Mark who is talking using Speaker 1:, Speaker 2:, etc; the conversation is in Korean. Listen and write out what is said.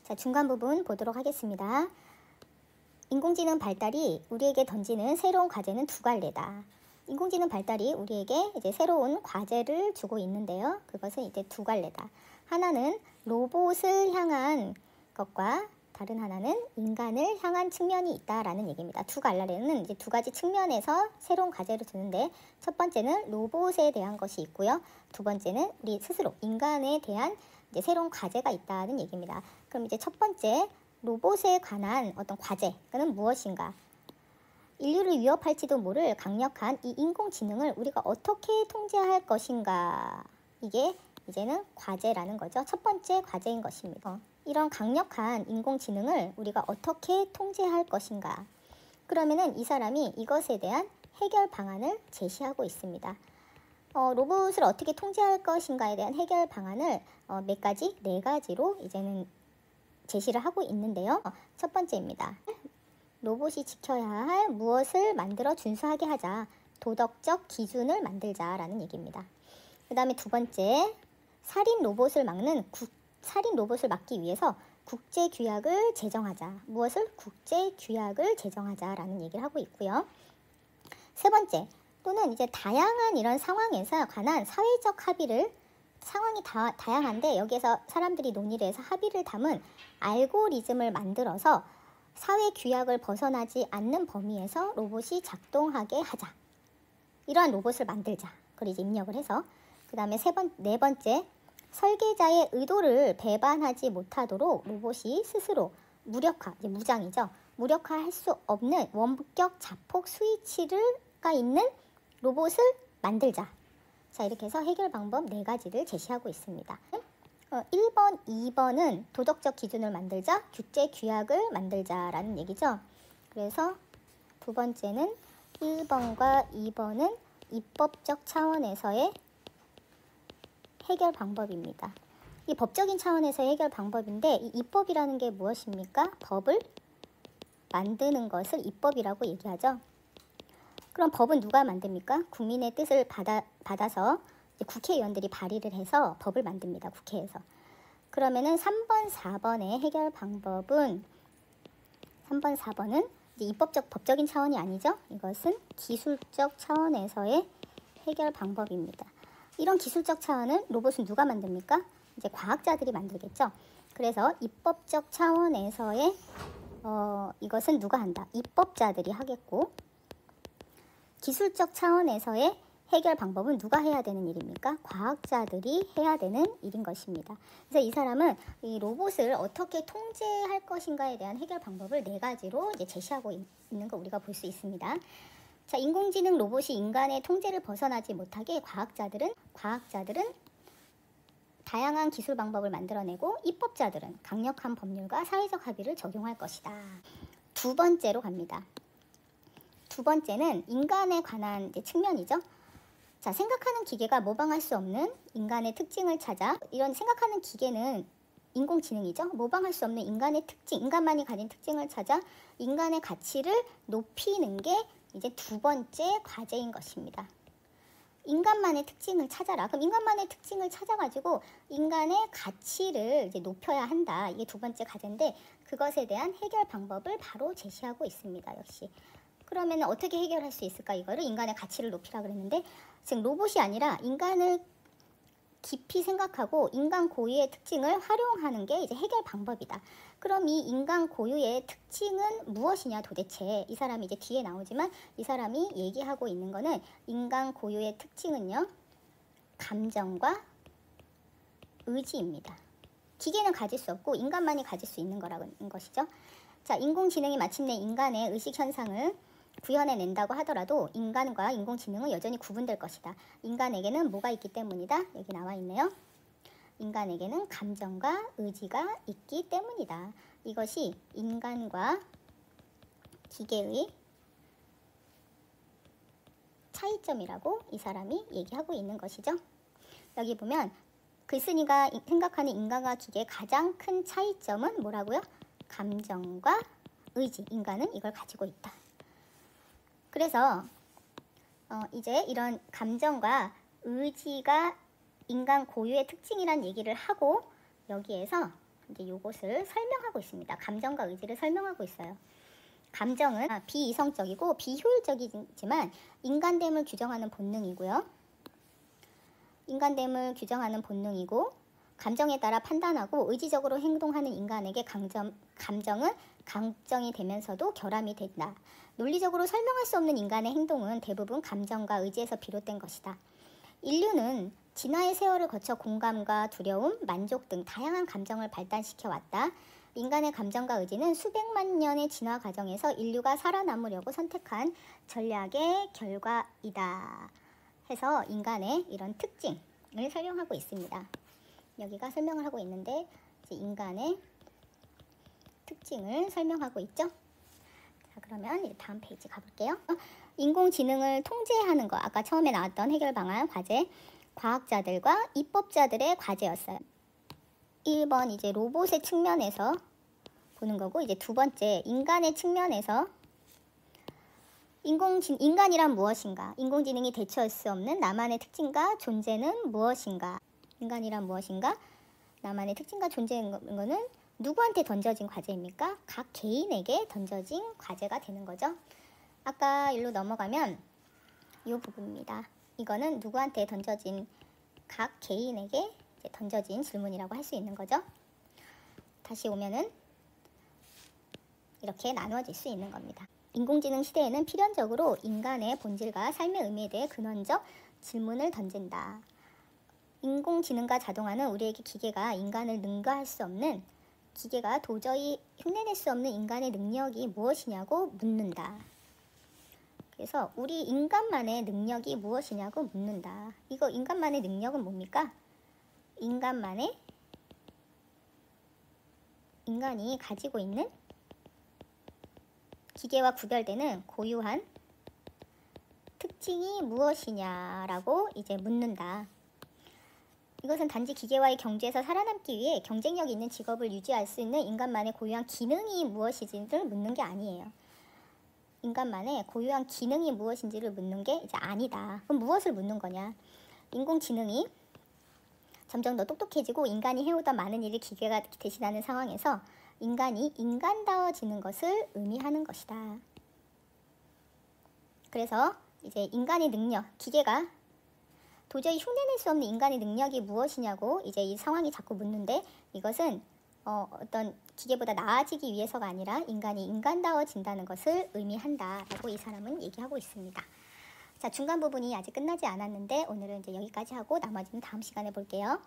Speaker 1: 자, 중간 부분 보도록 하겠습니다. 인공지능 발달이 우리에게 던지는 새로운 과제는 두 갈래다. 인공지능 발달이 우리에게 이제 새로운 과제를 주고 있는데요. 그것은 이제 두 갈래다. 하나는 로봇을 향한 것과 다른 하나는 인간을 향한 측면이 있다라는 얘기입니다. 두 갈래는 이제 두 가지 측면에서 새로운 과제를 주는데, 첫 번째는 로봇에 대한 것이 있고요. 두 번째는 우리 스스로 인간에 대한 이제 새로운 과제가 있다는 얘기입니다. 그럼 이제 첫 번째 로봇에 관한 어떤 과제는 무엇인가? 인류를 위협할지도 모를 강력한 이 인공지능을 우리가 어떻게 통제할 것인가? 이게 이제는 과제라는 거죠. 첫 번째 과제인 것입니다. 이런 강력한 인공지능을 우리가 어떻게 통제할 것인가? 그러면은 이 사람이 이것에 대한 해결 방안을 제시하고 있습니다. 로봇을 어떻게 통제할 것인가에 대한 해결 방안을 몇 가지, 네 가지로 이제는 제시를 하고 있는데요. 첫 번째입니다. 로봇이 지켜야 할 무엇을 만들어 준수하게 하자. 도덕적 기준을 만들자라는 얘기입니다. 그 다음에 두 번째, 살인 로봇을 막기 위해서 국제규약을 제정하자. 무엇을? 국제규약을 제정하자라는 얘기를 하고 있고요. 세 번째, 또는 이제 다양한 이런 상황에서 관한 사회적 합의를, 상황이 다양한데 여기에서 사람들이 논의를 해서 합의를 담은 알고리즘을 만들어서 사회 규약을 벗어나지 않는 범위에서 로봇이 작동하게 하자. 이러한 로봇을 만들자. 그걸 이제 입력을 해서. 그 다음에 네 번째, 설계자의 의도를 배반하지 못하도록 로봇이 스스로 무력화, 이제 무장이죠. 무력화할 수 없는 원격 자폭 스위치가 있는 로봇을 만들자. 자, 이렇게 해서 해결 방법 네 가지를 제시하고 있습니다. 1번, 2번은 도덕적 기준을 만들자, 국제 규약을 만들자라는 얘기죠. 그래서 두 번째는 1번과 2번은 입법적 차원에서의 해결 방법입니다. 이 법적인 차원에서의 해결 방법인데, 이 입법이라는 게 무엇입니까? 법을 만드는 것을 입법이라고 얘기하죠. 그럼 법은 누가 만듭니까? 국민의 뜻을 받아서 이제 국회의원들이 발의를 해서 법을 만듭니다. 국회에서. 그러면은 3번, 4번의 해결 방법은 3번, 4번은 이제 입법적, 법적인 차원이 아니죠. 이것은 기술적 차원에서의 해결 방법입니다. 이런 기술적 차원은 로봇은 누가 만듭니까? 이제 과학자들이 만들겠죠. 그래서 입법적 차원에서의 이것은 누가 한다? 입법자들이 하겠고, 기술적 차원에서의 해결 방법은 누가 해야 되는 일입니까? 과학자들이 해야 되는 일인 것입니다. 그래서 이 사람은 이 로봇을 어떻게 통제할 것인가에 대한 해결 방법을 네 가지로 이제 제시하고 있는 거 우리가 볼 수 있습니다. 자, 인공지능 로봇이 인간의 통제를 벗어나지 못하게 과학자들은 다양한 기술 방법을 만들어내고, 입법자들은 강력한 법률과 사회적 합의를 적용할 것이다. 두 번째로 갑니다. 두 번째는 인간에 관한 측면이죠. 자, 생각하는 기계가 모방할 수 없는 인간의 특징을 찾아, 이런 생각하는 기계는 인공지능이죠. 모방할 수 없는 인간의 특징, 인간만이 가진 특징을 찾아 인간의 가치를 높이는 게 이제 두 번째 과제인 것입니다. 인간만의 특징을 찾아라. 그럼 인간만의 특징을 찾아가지고 인간의 가치를 이제 높여야 한다. 이게 두 번째 과제인데, 그것에 대한 해결 방법을 바로 제시하고 있습니다. 역시. 그러면 어떻게 해결할 수 있을까? 이거를 인간의 가치를 높이라 그랬는데, 지금 로봇이 아니라 인간을 깊이 생각하고 인간 고유의 특징을 활용하는 게 이제 해결 방법이다. 그럼 이 인간 고유의 특징은 무엇이냐 도대체? 이 사람이 이제 뒤에 나오지만 이 사람이 얘기하고 있는 거는, 인간 고유의 특징은요, 감정과 의지입니다. 기계는 가질 수 없고 인간만이 가질 수 있는 거라는 것이죠. 자, 인공지능이 마침내 인간의 의식 현상을 구현해낸다고 하더라도 인간과 인공지능은 여전히 구분될 것이다. 인간에게는 뭐가 있기 때문이다? 여기 나와 있네요. 인간에게는 감정과 의지가 있기 때문이다. 이것이 인간과 기계의 차이점이라고 이 사람이 얘기하고 있는 것이죠. 여기 보면 글쓴이가 생각하는 인간과 기계의 가장 큰 차이점은 뭐라고요? 감정과 의지. 인간은 이걸 가지고 있다. 그래서 이제 이런 감정과 의지가 인간 고유의 특징이란 얘기를 하고, 여기에서 이제 요것을 설명하고 있습니다. 감정과 의지를 설명하고 있어요. 감정은 비이성적이고 비효율적이지만 인간됨을 규정하는 본능이고요. 인간됨을 규정하는 본능이고 감정에 따라 판단하고 의지적으로 행동하는 인간에게 감정은 강정이 되면서도 결함이 된다. 논리적으로 설명할 수 없는 인간의 행동은 대부분 감정과 의지에서 비롯된 것이다. 인류는 진화의 세월을 거쳐 공감과 두려움, 만족 등 다양한 감정을 발달시켜 왔다. 인간의 감정과 의지는 수백만 년의 진화 과정에서 인류가 살아남으려고 선택한 전략의 결과이다. 해서 인간의 이런 특징을 설명하고 있습니다. 여기가 설명을 하고 있는데 이제 인간의 특징을 설명하고 있죠. 자, 그러면 이제 다음 페이지 가볼게요. 인공지능을 통제하는 거, 아까 처음에 나왔던 해결 방안 과제, 과학자들과 입법자들의 과제였어요. 1번 이제 로봇의 측면에서 보는 거고, 이제 두 번째 인간의 측면에서 인간이란 무엇인가? 인공지능이 대처할 수 없는 나만의 특징과 존재는 무엇인가? 인간이란 무엇인가? 나만의 특징과 존재인 거는 누구한테 던져진 과제입니까? 각 개인에게 던져진 과제가 되는 거죠. 아까 일로 넘어가면 이 부분입니다. 이거는 누구한테 던져진, 각 개인에게 던져진 질문이라고 할 수 있는 거죠. 다시 오면은 이렇게 나누어질 수 있는 겁니다. 인공지능 시대에는 필연적으로 인간의 본질과 삶의 의미에 대해 근원적 질문을 던진다. 인공지능과 자동화는 우리에게 기계가 인간을 능가할 수 없는, 기계가 도저히 흉내낼 수 없는 인간의 능력이 무엇이냐고 묻는다. 그래서 우리 인간만의 능력이 무엇이냐고 묻는다. 이거 인간만의 능력은 뭡니까? 인간이 가지고 있는 기계와 구별되는 고유한 특징이 무엇이냐라고 이제 묻는다. 이것은 단지 기계와의 경주에서 살아남기 위해 경쟁력 있는 직업을 유지할 수 있는 인간만의 고유한 기능이 무엇인지를 묻는 게 아니에요. 인간만의 고유한 기능이 무엇인지를 묻는 게 이제 아니다. 그럼 무엇을 묻는 거냐? 인공지능이 점점 더 똑똑해지고 인간이 해오던 많은 일을 기계가 대신하는 상황에서 인간이 인간다워지는 것을 의미하는 것이다. 그래서 이제 인간의 능력, 기계가 도저히 흉내낼 수 없는 인간의 능력이 무엇이냐고 이제 이 상황이 자꾸 묻는데, 이것은 어떤 기계보다 나아지기 위해서가 아니라 인간이 인간다워진다는 것을 의미한다라고 이 사람은 얘기하고 있습니다. 자, 중간 부분이 아직 끝나지 않았는데 오늘은 이제 여기까지 하고 나머지는 다음 시간에 볼게요.